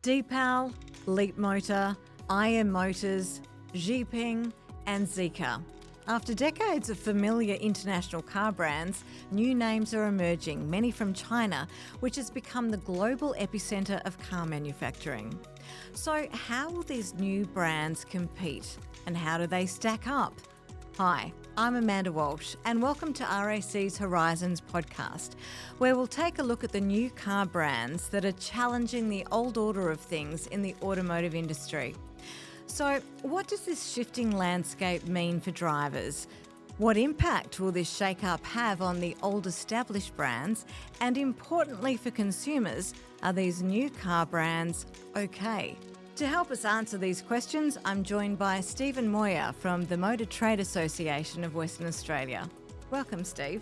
Deepal, Leapmotor, IM Motors, Xpeng and Zeekr. After decades of familiar international car brands, new names are emerging, many from China, which has become the global epicentre of car manufacturing. So how will these new brands compete and how do they stack up? Hi, I'm Amanda Walsh and welcome to RAC's Horizons podcast, where we'll take a look at the new car brands that are challenging the old order of things in the automotive industry. So, what does this shifting landscape mean for drivers? What impact will this shake-up have on the old established brands? And importantly for consumers, are these new car brands okay? To help us answer these questions, I'm joined by Stephen Moir from the Motor Trade Association of Western Australia. Welcome, Steve.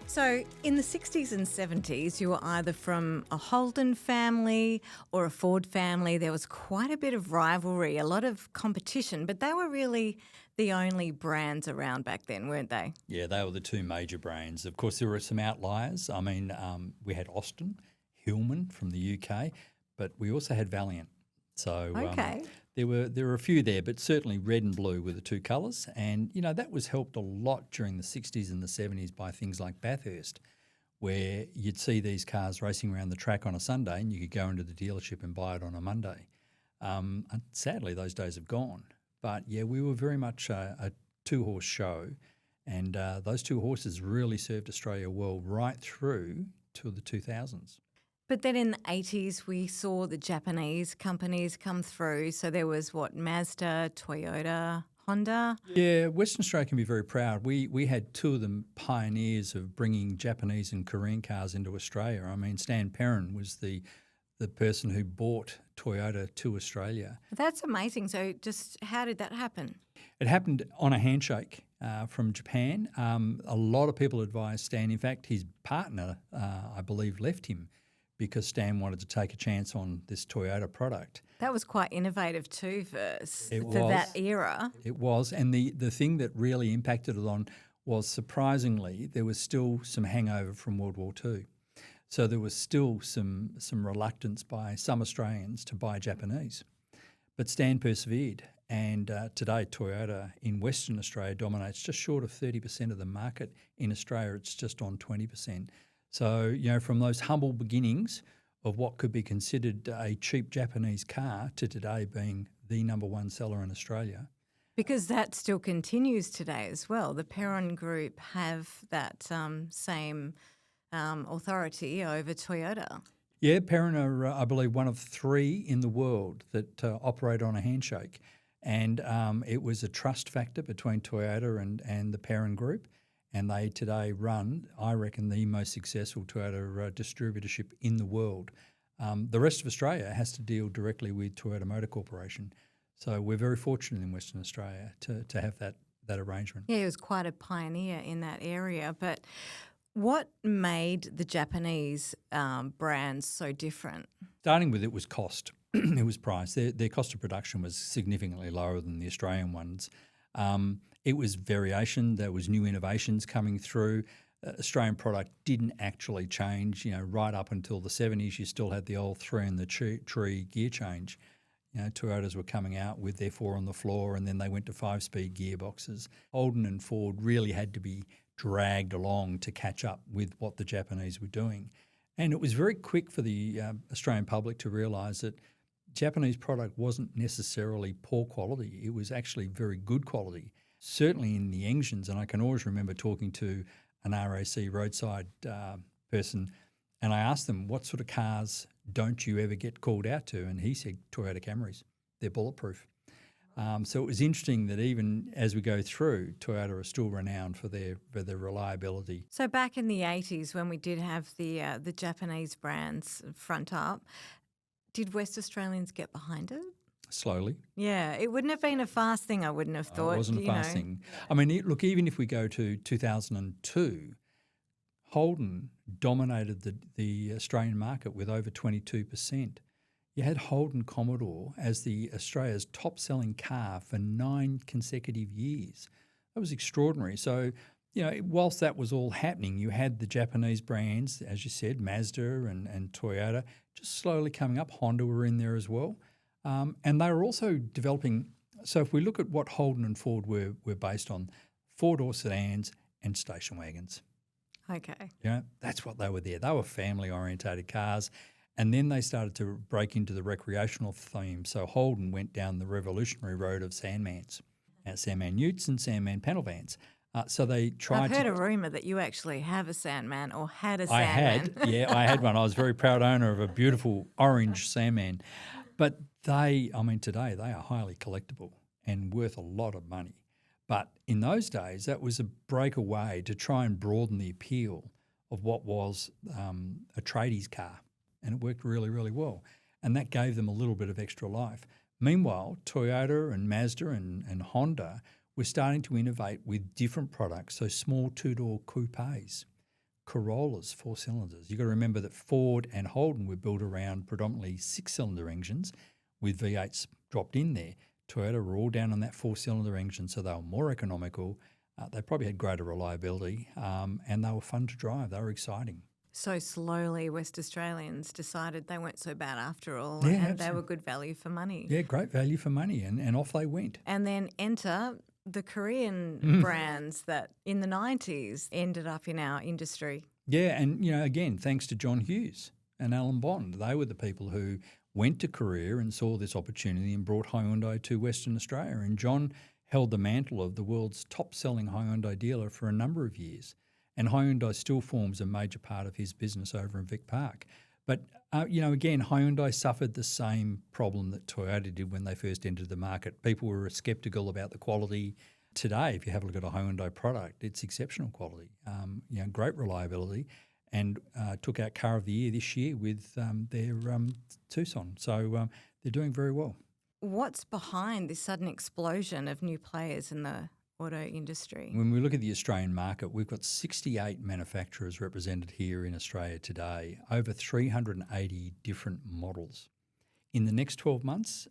So, in the 60s and 70s, you were either from a Holden family or a Ford family. There was quite a bit of rivalry, a lot of competition, but they were really the only brands around back then, weren't they? Yeah, they were the two major brands. Of course, there were some outliers. I mean, we had Austin, Hillman from the UK, but we also had Valiant. So there were a few there, but certainly red and blue were the two colours. And, you know, that was helped a lot during the 60s and the 70s by things like Bathurst, where you'd see these cars racing around the track on a Sunday and you could go into the dealership and buy it on a Monday. And sadly, those days have gone. But, yeah, we were very much a two-horse show, and those two horses really served Australia well right through to the 2000s. But then in the 80s, we saw the Japanese companies come through. So there was, Mazda, Toyota, Honda? Yeah, Western Australia can be very proud. We had two of the pioneers of bringing Japanese and Korean cars into Australia. I mean, Stan Perrin was the person who brought Toyota to Australia. That's amazing. So just how did that happen? It happened on a handshake from Japan. A lot of people advised Stan. In fact, his partner, I believe, left him because Stan wanted to take a chance on this Toyota product. That was quite innovative too for that era. It was, and the thing that really impacted it on was, surprisingly, there was still some hangover from World War II. So there was still some reluctance by some Australians to buy Japanese. But Stan persevered, and today Toyota in Western Australia dominates just short of 30% of the market. In Australia, it's just on 20%. So, you know, from those humble beginnings of what could be considered a cheap Japanese car to today being the number one seller in Australia. Because that still continues today as well. The Perrin Group have that same authority over Toyota. Yeah, Perrin are, I believe, one of three in the world that operate on a handshake. And it was a trust factor between Toyota and the Perrin Group. And they today run, I reckon, the most successful Toyota distributorship in the world. The rest of Australia has to deal directly with Toyota Motor Corporation. So we're very fortunate in Western Australia to have that arrangement. Yeah, he was quite a pioneer in that area. But what made the Japanese brands so different? Starting with it was cost. It was price. Their cost of production was significantly lower than the Australian ones. It was variation. There was new innovations coming through. Australian product didn't actually change. You know, right up until the 70s, you still had the old 3 in the tree gear change. You know, Toyotas were coming out with their 4 on the floor, and then they went to 5-speed gearboxes. Holden and Ford really had to be dragged along to catch up with what the Japanese were doing. And it was very quick for the Australian public to realise that Japanese product wasn't necessarily poor quality. It was actually very good quality, certainly in the engines. And I can always remember talking to an RAC roadside person, and I asked them, what sort of cars don't you ever get called out to? And he said, Toyota Camrys. They're bulletproof. So it was interesting that even as we go through, Toyota are still renowned for their reliability. So back in the 80s when we did have the Japanese brands front up, did West Australians get behind it? Slowly. Yeah, it wouldn't have been a fast thing, I wouldn't have thought. It wasn't a fast thing. I mean, look, even if we go to 2002, Holden dominated the Australian market with over 22%. You had Holden Commodore as Australia's top-selling car for 9 consecutive years. That was extraordinary. So whilst that was all happening, you had the Japanese brands, as you said, Mazda and Toyota, just slowly coming up. Honda were in there as well. And they were also developing. So if we look at what Holden and Ford were based on, four-door sedans and station wagons. Okay. That's what they were there. They were family-orientated cars. And then they started to break into the recreational theme. So Holden went down the revolutionary road of Sandmans, Sandman utes and Sandman panel vans. So they tried I've heard a rumour that you actually have a Sandman or had a Sandman. I had one. I was a very proud owner of a beautiful orange Sandman. But today they are highly collectible and worth a lot of money. But in those days, that was a breakaway to try and broaden the appeal of what was a tradies car. And it worked really, really well. And that gave them a little bit of extra life. Meanwhile, Toyota and Mazda and Honda were starting to innovate with different products, so small two-door coupes, Corollas, 4 cylinders. You've got to remember that Ford and Holden were built around predominantly 6-cylinder engines with V8s dropped in there. Toyota were all down on that 4-cylinder engine, so they were more economical. They probably had greater reliability, and they were fun to drive. They were exciting. So slowly West Australians decided they weren't so bad after all, Yeah, and absolutely. they were good value for money. Yeah, great value for money, and off they went. And then enter the Korean brands that in the 90s ended up in our industry. Yeah, and again, thanks to John Hughes and Alan Bond, they were the people who went to Korea and saw this opportunity and brought Hyundai to Western Australia. And John held the mantle of the world's top-selling Hyundai dealer for a number of years. And Hyundai still forms a major part of his business over in Vic Park. But, again, Hyundai suffered the same problem that Toyota did when they first entered the market. People were sceptical about the quality. Today, if you have a look at a Hyundai product, it's exceptional quality, great reliability, and took out Car of the Year this year with their Tucson. So they're doing very well. What's behind this sudden explosion of new players in the auto industry? When we look at the Australian market, we've got 68 manufacturers represented here in Australia today, over 380 different models. In the next 12 months,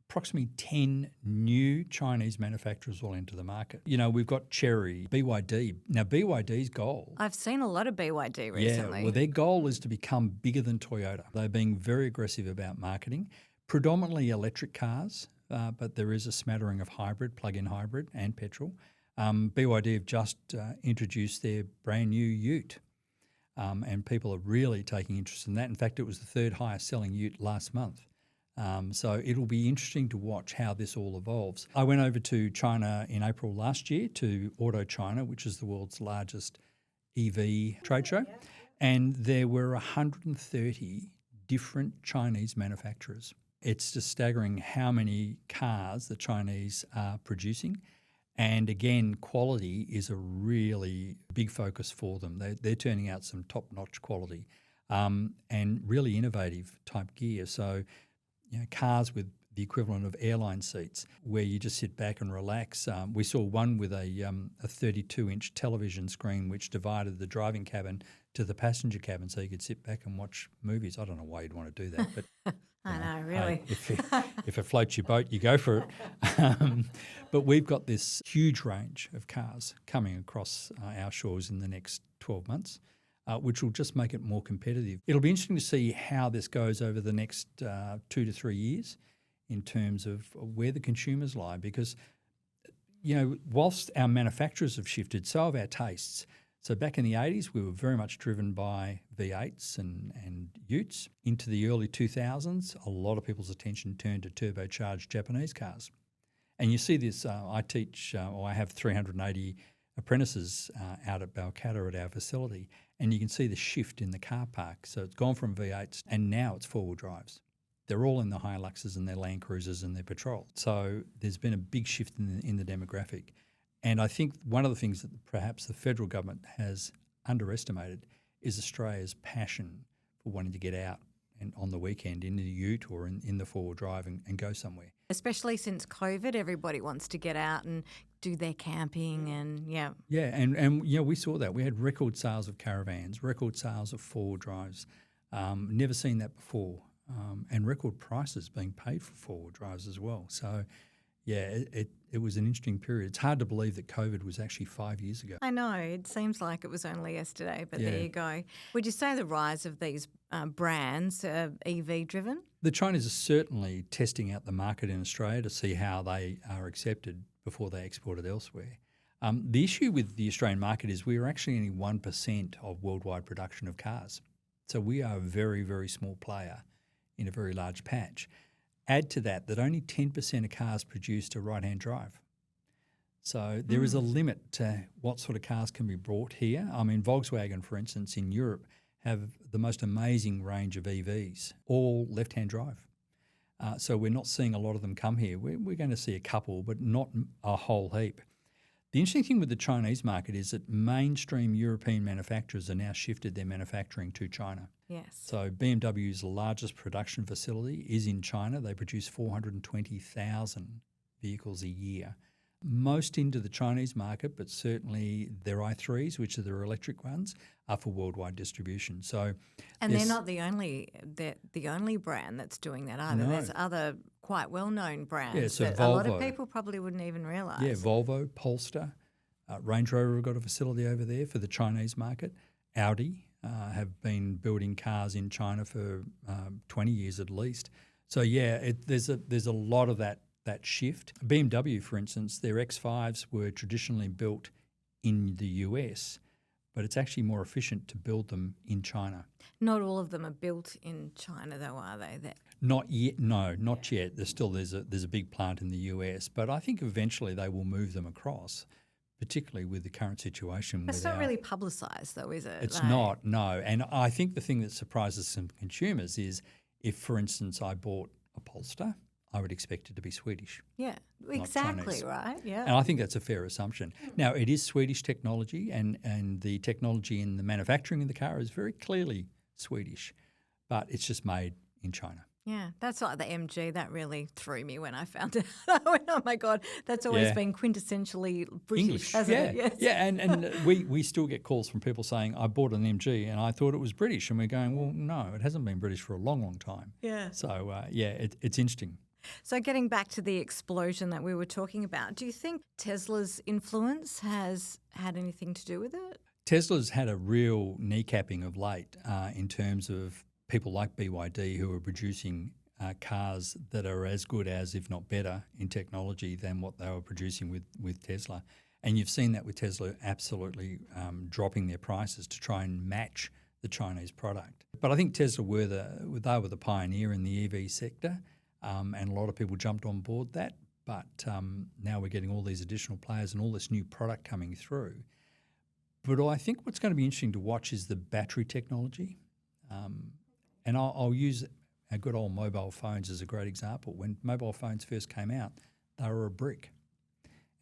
approximately 10 new Chinese manufacturers will enter the market. We've got Chery, BYD. Now, BYD's goal... I've seen a lot of BYD recently. Yeah, well, their goal is to become bigger than Toyota. They're being very aggressive about marketing, predominantly electric cars, but there is a smattering of hybrid, plug-in hybrid and petrol. BYD have just introduced their brand new ute, and people are really taking interest in that. In fact, it was the third highest selling ute last month. So it'll be interesting to watch how this all evolves. I went over to China in April last year to Auto China, which is the world's largest EV trade show, and there were 130 different Chinese manufacturers. It's just staggering how many cars the Chinese are producing. And again, quality is a really big focus for them. They're turning out some top-notch quality and really innovative type gear. So, cars with the equivalent of airline seats where you just sit back and relax. We saw one with a 32-inch television screen which divided the driving cabin to the passenger cabin so you could sit back and watch movies. I don't know why you'd want to do that, but I know, really. Hey, if it floats your boat, you go for it. But we've got this huge range of cars coming across our shores in the next 12 months. Which will just make it more competitive. It'll be interesting to see how this goes over the next 2 to 3 years in terms of where the consumers lie because, whilst our manufacturers have shifted, so have our tastes. So back in the 80s, we were very much driven by V8s and utes. Into the early 2000s, a lot of people's attention turned to turbocharged Japanese cars. And you see this, I have 380 apprentices out at Balcatta at our facility, and you can see the shift in the car park. So it's gone from V8s and now it's four-wheel drives. They're all in the Hiluxes and their Land Cruisers and their Patrol. So there's been a big shift in the demographic. And I think one of the things that perhaps the federal government has underestimated is Australia's passion for wanting to get out and on the weekend in the ute or in the four-wheel drive and go somewhere. Especially since COVID, everybody wants to get out and do their camping and, Yeah, and we saw that. We had record sales of caravans, record sales of four-wheel drives. Never seen that before. And record prices being paid for four-wheel drives as well. So, it was an interesting period. It's hard to believe that COVID was actually 5 years ago. I know, it seems like it was only yesterday, but Yeah. there you go. Would you say the rise of these brands are EV driven? The Chinese are certainly testing out the market in Australia to see how they are accepted before they export it elsewhere. The issue with the Australian market is we are actually only 1% of worldwide production of cars. So we are a very, very small player in a very large patch. Add to that only 10% of cars produced are right-hand drive. So there is a limit to what sort of cars can be brought here. I mean, Volkswagen, for instance, in Europe have the most amazing range of EVs, all left-hand drive. So we're not seeing a lot of them come here. We're going to see a couple, but not a whole heap. The interesting thing with the Chinese market is that mainstream European manufacturers are now shifted their manufacturing to China. Yes. So BMW's largest production facility is in China. They produce 420,000 vehicles a year. Most into the Chinese market, but certainly their i3s, which are their electric ones, are for worldwide distribution. So, and they're not the only brand that's doing that either. No. There's other quite well-known brands so that Volvo, a lot of people probably wouldn't even realise. Yeah, Volvo, Polestar, Range Rover have got a facility over there for the Chinese market. Audi have been building cars in China for 20 years at least. So there's a lot of that shift. BMW, for instance, their X5s were traditionally built in the US, but it's actually more efficient to build them in China. Not all of them are built in China, though, are they? Not yet. No, not yet. There's a big plant in the US, but I think eventually they will move them across, particularly with the current situation. It's not really publicised, though, is it? It's not, no. And I think the thing that surprises some consumers is if, for instance, I bought a Polestar, I would expect it to be Swedish. Yeah, exactly, right? Yeah. And I think that's a fair assumption. Now, it is Swedish technology, and the technology in the manufacturing of the car is very clearly Swedish, but it's just made in China. Yeah, that's like the MG. That really threw me when I found it. I went, oh my God, that's always been quintessentially British, English, hasn't it? Yes. Yeah, and we still get calls from people saying, I bought an MG and I thought it was British. And we're going, well, no, it hasn't been British for a long, long time. Yeah. So, it's interesting. So getting back to the explosion that we were talking about, do you think Tesla's influence has had anything to do with it? Tesla's had a real kneecapping of late in terms of people like BYD who are producing cars that are as good as, if not better, in technology than what they were producing with Tesla. And you've seen that with Tesla absolutely dropping their prices to try and match the Chinese product. But I think Tesla were the pioneer in the EV sector, and a lot of people jumped on board that. But now we're getting all these additional players and all this new product coming through. But I think what's going to be interesting to watch is the battery technology. And I'll use our good old mobile phones as a great example. When mobile phones first came out, they were a brick.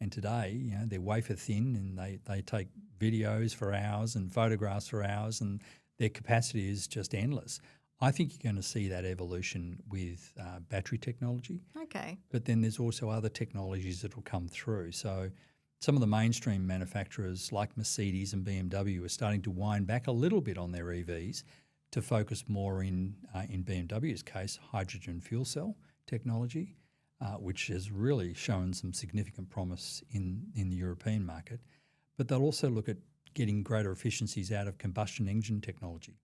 And today, they're wafer thin and they take videos for hours and photographs for hours, and their capacity is just endless. I think you're going to see that evolution with battery technology. Okay. But then there's also other technologies that will come through. So some of the mainstream manufacturers like Mercedes and BMW are starting to wind back a little bit on their EVs to focus more in BMW's case, hydrogen fuel cell technology, which has really shown some significant promise in the European market. But they'll also look at getting greater efficiencies out of combustion engine technology.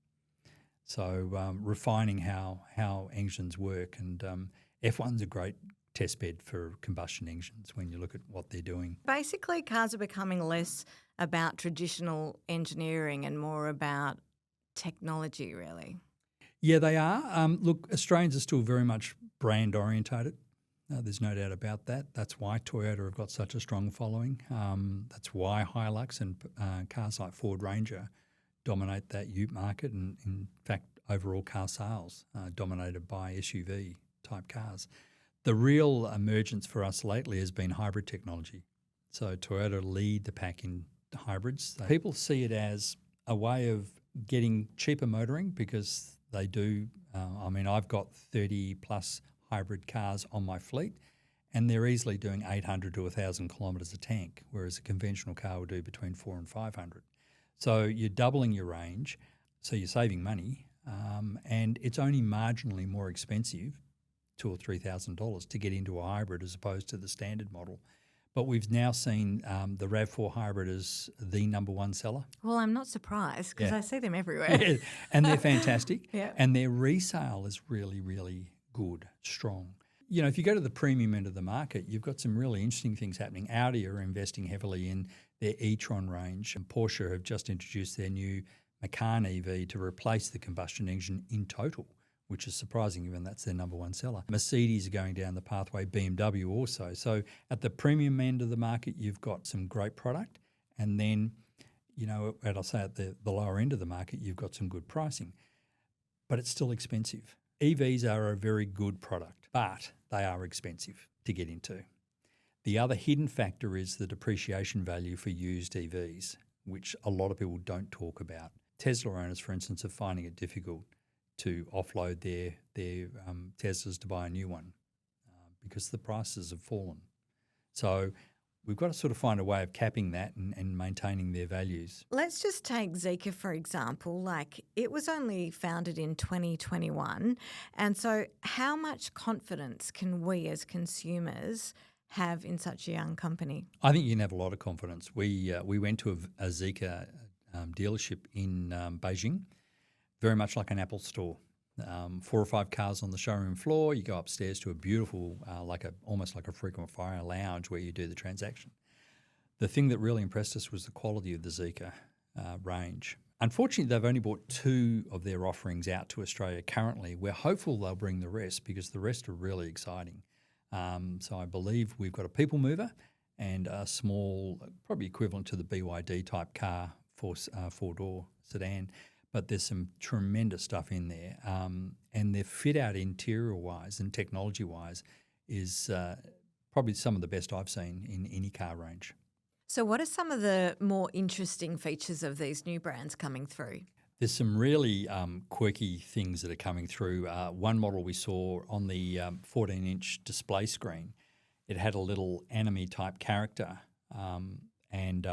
So refining how engines work, and F1's a great test bed for combustion engines when you look at what they're doing. Basically, cars are becoming less about traditional engineering and more about technology, really. Yeah, they are. Look, Australians are still very much brand orientated. There's no doubt about that. That's why Toyota have got such a strong following. That's why Hilux and cars like Ford Ranger dominate that ute market, and in fact, overall car sales dominated by SUV type cars. The real emergence for us lately has been hybrid technology. So Toyota lead the pack in hybrids. People see it as a way of getting cheaper motoring because they do. I've got 30 plus hybrid cars on my fleet, and they're easily doing 800 to 1,000 kilometres a tank, whereas a conventional car will do between 400 and 500. So you're doubling your range, so you're saving money, and it's only marginally more expensive $2,000 or $3,000 to get into a hybrid as opposed to the standard model. But we've now seen the RAV4 hybrid as the number one seller. Well, I'm not surprised because I see them everywhere. Yeah, and they're fantastic. Yeah. And their resale is really, really good, strong. You know, if you go to the premium end of the market, you've got some really interesting things happening. Audi are investing heavily in their e-tron range, and Porsche have just introduced their new Macan EV to replace the combustion engine in total, which is surprising given that's their number one seller. Mercedes are going down the pathway, BMW also. So at the premium end of the market, you've got some great product. And then, you know, as I say, at the lower end of the market, you've got some good pricing. But it's still expensive. EVs are a very good product, but they are expensive to get into. The other hidden factor is the depreciation value for used EVs, which a lot of people don't talk about. Tesla owners, for instance, are finding it difficult to offload their Teslas to buy a new one because the prices have fallen. So we've got to sort of find a way of capping that and maintaining their values. Let's just take Zeekr, for example. Like, it was only founded in 2021. And so how much confidence can we as consumers have in such a young company? I think you can have a lot of confidence. We went to a Zeekr dealership in Beijing, very much like an Apple store. 4 or 5 cars on the showroom floor. You go upstairs to a beautiful, almost like a frequent flyer lounge where you do the transaction. The thing that really impressed us was the quality of the Zeekr range. Unfortunately, they've only brought 2 of their offerings out to Australia currently. We're hopeful they'll bring the rest because the rest are really exciting. So I believe we've got a people mover and a small, probably equivalent to the BYD type car, 4-door sedan. But there's some tremendous stuff in there. And their fit out interior-wise and technology-wise is probably some of the best I've seen in any car range. So what are some of the more interesting features of these new brands coming through? There's some really quirky things that are coming through. One model we saw on the 14-inch display screen, it had a little anime-type character, and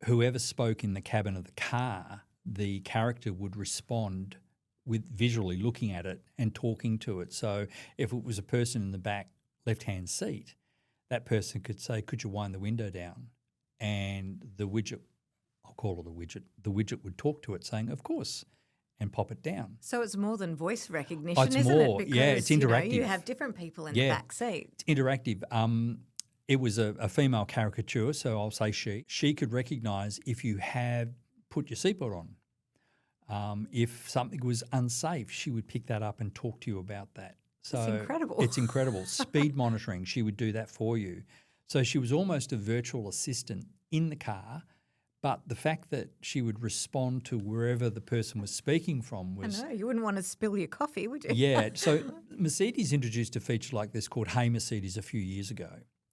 whoever spoke in the cabin of the car, the character would respond with visually looking at it and talking to it. So if it was a person in the back left-hand seat, that person could say, "Could you wind the window down?" And the widget, I'll call it a widget, the widget would talk to it saying, "Of course," and pop it down. So it's more than voice recognition, it's isn't more, it? Because, yeah, it's interactive. You have different people in the back seat. It's interactive. It was a female caricature, so I'll say she. She could recognise if you had put your seatbelt on. If something was unsafe, she would pick that up and talk to you about that. So it's incredible. It's incredible. Speed monitoring, she would do that for you. So she was almost a virtual assistant in the car, but the fact that she would respond to wherever the person was speaking from was... I know, you wouldn't want to spill your coffee, would you? Yeah. So Mercedes introduced a feature like this called Hey Mercedes a few years ago,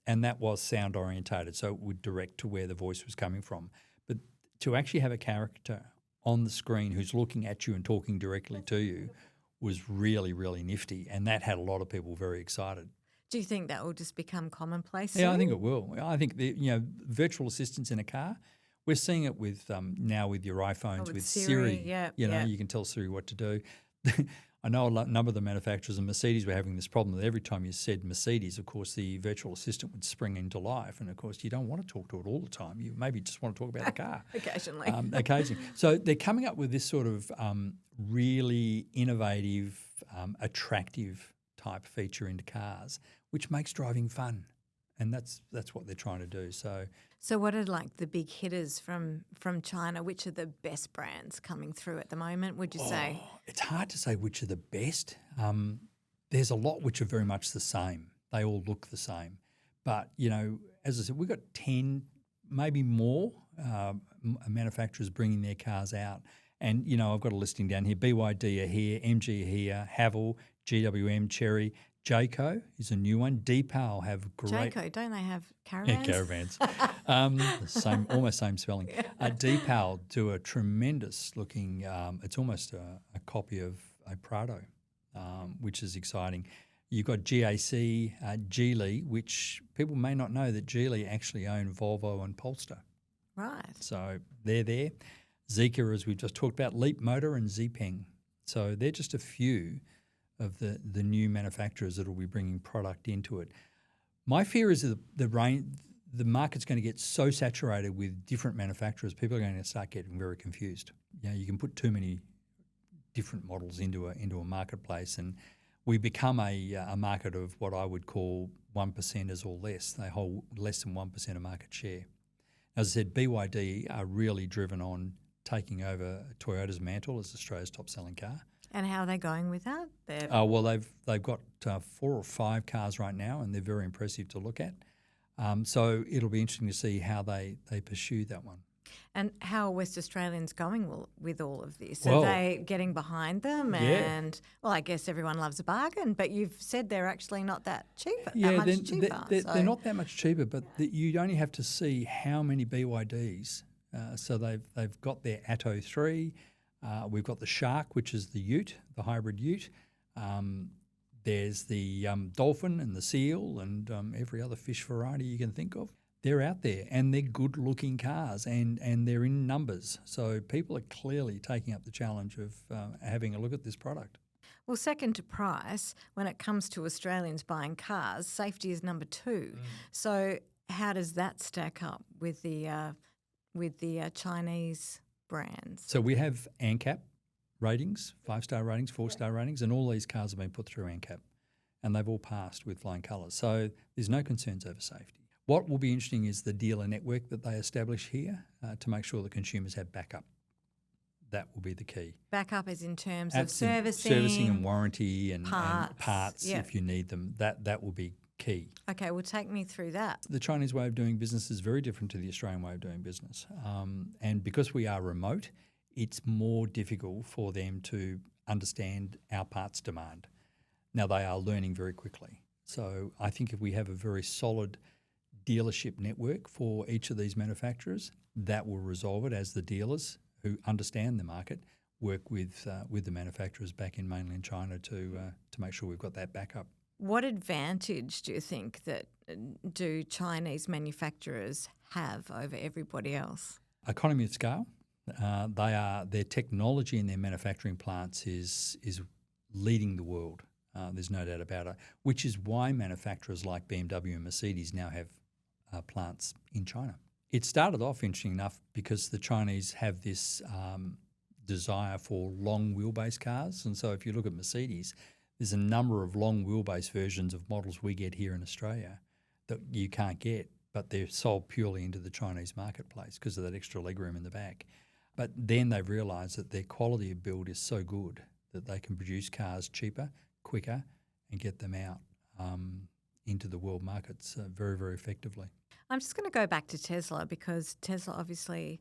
and that was sound orientated, so it would direct to where the voice was coming from. But to actually have a character on the screen who's looking at you and talking directly to you was really, really nifty, and that had a lot of people very excited. Do you think that will just become commonplace Yeah, soon? I think it will. I think virtual assistants in a car, we're seeing it with now with your iPhones, with Siri. Yeah, you can tell Siri what to do. I know a number of the manufacturers, and Mercedes were having this problem that every time you said Mercedes, of course, the virtual assistant would spring into life. And, of course, you don't want to talk to it all the time. You maybe just want to talk about the car. Occasionally. Occasionally. So they're coming up with this sort of really innovative, attractive type feature into cars, which makes driving fun. And that's what they're trying to do. So what are like the big hitters from China? Which are the best brands coming through at the moment, would you say? It's hard to say which are the best. There's a lot which are very much the same. They all look the same. But, as I said, we've got 10, maybe more manufacturers bringing their cars out. And, I've got a listing down here. BYD are here, MG are here, Haval, GWM, Chery. Jayco is a new one. Deepal have great... Jayco, don't they have caravans? Yeah, caravans. Almost same spelling. Deepal do a tremendous looking, it's almost a copy of a Prado, which is exciting. You've got GAC, Geely, which people may not know that Geely actually own Volvo and Polestar. Right. So they're there. Zeekr, as we've just talked about, Leapmotor and Xpeng. So they're just a few of the new manufacturers that will be bringing product into it. My fear is that the market's going to get so saturated with different manufacturers, people are going to start getting very confused. You can put too many different models into a marketplace, and we become a market of what I would call 1%ers or less. They hold less than 1% of market share. As I said, BYD are really driven on taking over Toyota's mantle as Australia's top-selling car. And how are they going with that? Well, they've got 4 or 5 cars right now, and they're very impressive to look at. So it'll be interesting to see how they pursue that one. And how are West Australians going with all of this? Well, are they getting behind them? Yeah. And, well, I guess everyone loves a bargain, but you've said they're actually not that cheaper, that much cheaper. They're not that much cheaper, but you only have to see how many BYDs. So they've got their Atto 3. We've got the Shark, which is the ute, the hybrid ute. There's the dolphin and the seal and every other fish variety you can think of. They're out there, and they're good-looking cars, and they're in numbers. So people are clearly taking up the challenge of having a look at this product. Well, second to price, when it comes to Australians buying cars, safety is number 2. So how does that stack up with the Chinese brands? So we have ANCAP ratings, 5-star ratings, 4-star ratings, and all these cars have been put through ANCAP, and they've all passed with flying colours. So there's no concerns over safety. What will be interesting is the dealer network that they establish here to make sure that consumers have backup. That will be the key. Backup is in terms of servicing and warranty and parts if you need them. That will be key. Okay, well, take me through that. The Chinese way of doing business is very different to the Australian way of doing business. And because we are remote, it's more difficult for them to understand our parts demand. Now, they are learning very quickly. So I think if we have a very solid dealership network for each of these manufacturers, that will resolve it as the dealers who understand the market work with the manufacturers back in mainland China to make sure we've got that backup. What advantage do you think that do Chinese manufacturers have over everybody else? Economy of scale. Their technology in their manufacturing plants is leading the world. There's no doubt about it, which is why manufacturers like BMW and Mercedes now have plants in China. It started off, interesting enough, because the Chinese have this desire for long wheelbase cars. And so if you look at Mercedes, there's a number of long wheelbase versions of models we get here in Australia that you can't get, but they're sold purely into the Chinese marketplace because of that extra legroom in the back. But then they've realised that their quality of build is so good that they can produce cars cheaper, quicker, and get them out into the world markets very, very effectively. I'm just going to go back to Tesla because Tesla obviously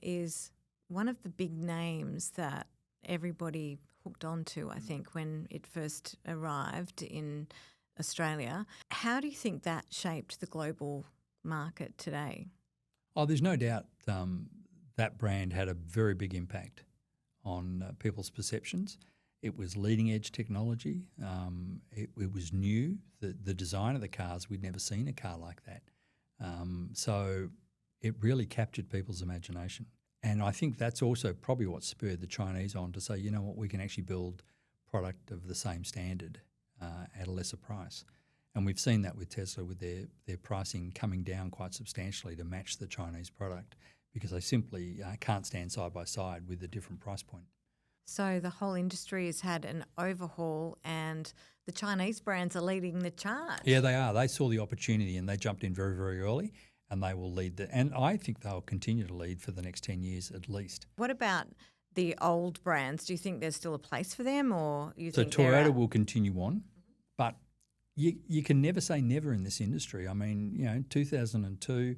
is one of the big names that everybody hooked onto, I think, when it first arrived in Australia. How do you think that shaped the global market today? Oh, there's no doubt that brand had a very big impact on people's perceptions. It was leading-edge technology. It was new. The design of the cars, we'd never seen a car like that. So it really captured people's imagination. And I think that's also probably what spurred the Chinese on to say, you know what, we can actually build product of the same standard at a lesser price. And we've seen that with Tesla, with their pricing coming down quite substantially to match the Chinese product because they simply can't stand side by side with a different price point. So the whole industry has had an overhaul and the Chinese brands are leading the charge. Yeah, they are. They saw the opportunity and they jumped in very, very early and they will lead. And I think they'll continue to lead for the next 10 years at least. What about the old brands? Do you think there's still a place for them or you think Toyota will continue on, but you can never say never in this industry. I mean, 2002,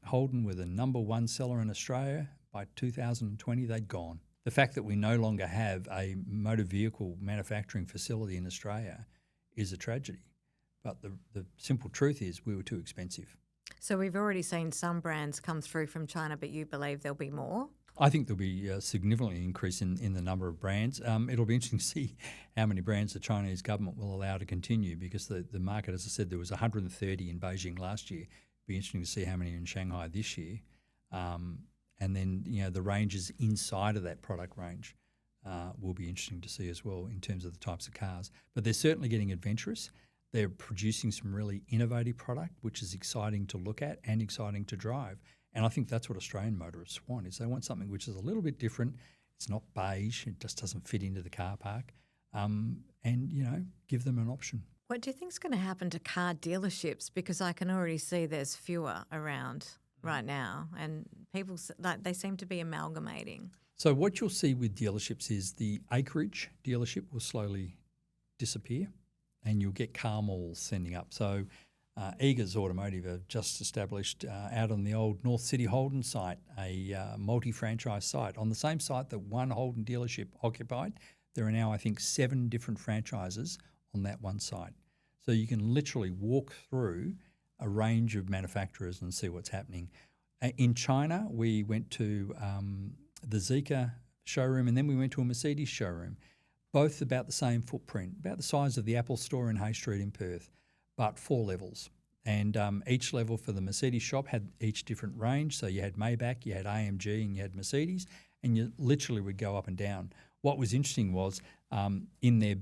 Holden were the number one seller in Australia. By 2020, they'd gone. The fact that we no longer have a motor vehicle manufacturing facility in Australia is a tragedy. But the simple truth is we were too expensive. So we've already seen some brands come through from China, but you believe there'll be more? I think there'll be a significant increase in the number of brands. It'll be interesting to see how many brands the Chinese government will allow to continue because the market, as I said, there was 130 in Beijing last year. It'll be interesting to see how many are in Shanghai this year. And then, the ranges inside of that product range. will be interesting to see as well in terms of the types of cars. But they're certainly getting adventurous. They're producing some really innovative product, which is exciting to look at and exciting to drive. And I think that's what Australian motorists want, is they want something which is a little bit different. It's not beige. It just doesn't fit into the car park. And, give them an option. What do you think is going to happen to car dealerships? Because I can already see there's fewer around right now, and people they seem to be amalgamating. So what you'll see with dealerships is the acreage dealership will slowly disappear, and you'll get car malls sending up. So Eagers Automotive have just established out on the old North City Holden site a multi-franchise site. On the same site that one Holden dealership occupied, there are now, I think, 7 different franchises on that one site. So you can literally walk through a range of manufacturers and see what's happening. In China, we went to the Zeekr showroom, and then we went to a Mercedes showroom, both about the same footprint, about the size of the Apple store in Hay Street in Perth, but 4 levels. And each level for the Mercedes shop had each different range. So you had Maybach, you had AMG, and you had Mercedes, and you literally would go up and down. What was interesting was in their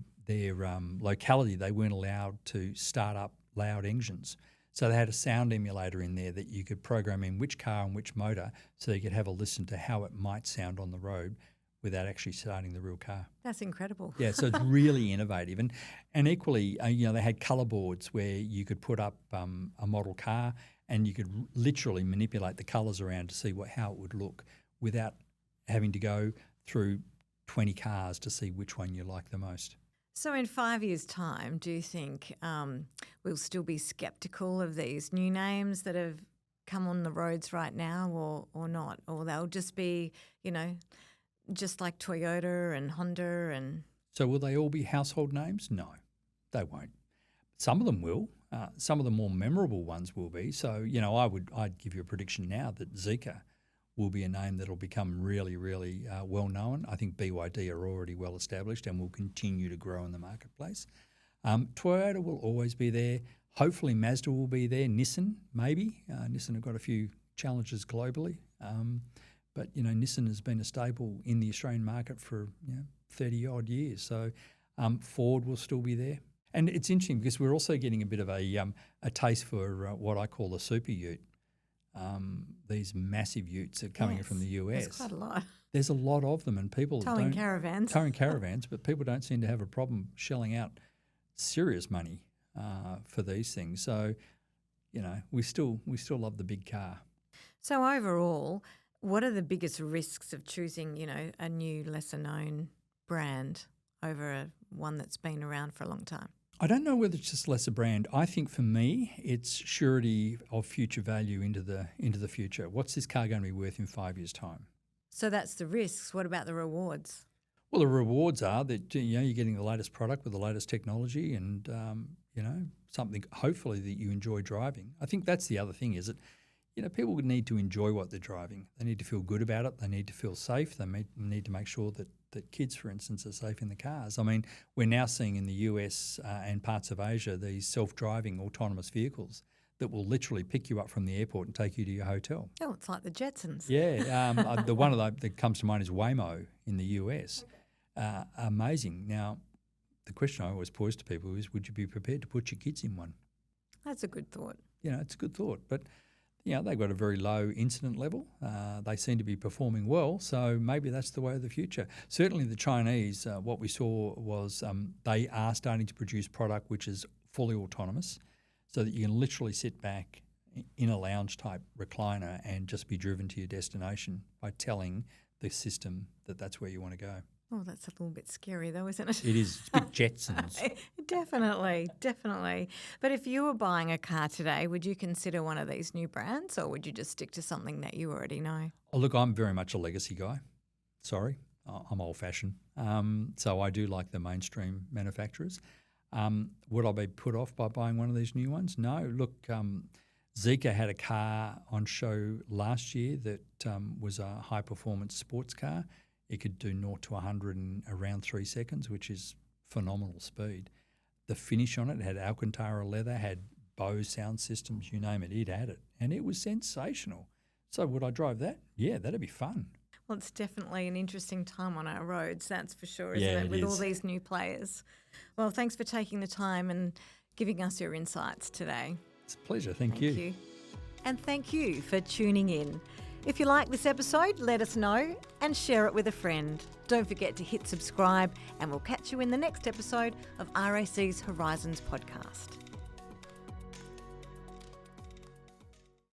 locality, they weren't allowed to start up loud engines. So they had a sound emulator in there that you could program in which car and which motor, so you could have a listen to how it might sound on the road without actually starting the real car. That's incredible. Yeah, so it's really innovative. And equally, they had colour boards where you could put up a model car and you could literally manipulate the colours around to see how it would look without having to go through 20 cars to see which one you like the most. So in 5 years' time, do you think we'll still be sceptical of these new names that have come on the roads right now or not? Or they'll just be, just like Toyota and Honda and... So will they all be household names? No, they won't. Some of them will. Some of the more memorable ones will be. So, I'd give you a prediction now that Zeekr will be a name that will become really, really well known. I think BYD are already well established and will continue to grow in the marketplace. Toyota will always be there. Hopefully Mazda will be there. Nissan, maybe. Nissan have got a few challenges globally. But, Nissan has been a staple in the Australian market for 30-odd years. So Ford will still be there. And it's interesting because we're also getting a bit of a taste for what I call the super ute. These massive utes are coming from the US. There's quite a lot. There's a lot of them, and people towing caravans, but people don't seem to have a problem shelling out serious money for these things. So, we still love the big car. So overall, what are the biggest risks of choosing, a new, lesser known brand over one that's been around for a long time? I don't know whether it's just less a brand. I think for me, it's surety of future value into the future. What's this car going to be worth in 5 years' time? So that's the risks. What about the rewards? Well, the rewards are that you're getting the latest product with the latest technology, and something hopefully that you enjoy driving. I think that's the other thing, is that people would need to enjoy what they're driving. They need to feel good about it. They need to feel safe. They need to make sure that kids, for instance, are safe in the cars. I mean, we're now seeing in the US and parts of Asia these self-driving autonomous vehicles that will literally pick you up from the airport and take you to your hotel. Oh, it's like the Jetsons. Yeah, the one that comes to mind is Waymo in the US. Amazing. Now, the question I always pose to people is, would you be prepared to put your kids in one? That's a good thought. It's a good thought, but they've got a very low incident level. They seem to be performing well, so maybe that's the way of the future. Certainly the Chinese, what we saw was they are starting to produce product which is fully autonomous, so that you can literally sit back in a lounge-type recliner and just be driven to your destination by telling the system that that's where you want to go. Oh, that's a little bit scary though, isn't it? It is. It's a bit Jetsons. Definitely. But if you were buying a car today, would you consider one of these new brands, or would you just stick to something that you already know? Oh, look, I'm very much a legacy guy. Sorry, I'm old-fashioned. So I do like the mainstream manufacturers. Would I be put off by buying one of these new ones? No. Look, Zeekr had a car on show last year that was a high-performance sports car. It could do 0 to 100 in around 3 seconds, which is phenomenal speed. The finish on it had Alcantara leather, had Bose sound systems, you name it, it had it. And it was sensational. So would I drive that? Yeah, that'd be fun. Well, it's definitely an interesting time on our roads, that's for sure, isn't it? With all these new players. Well, thanks for taking the time and giving us your insights today. It's a pleasure. Thank you. And thank you for tuning in. If you like this episode, let us know and share it with a friend. Don't forget to hit subscribe, and we'll catch you in the next episode of RAC's Horizons podcast.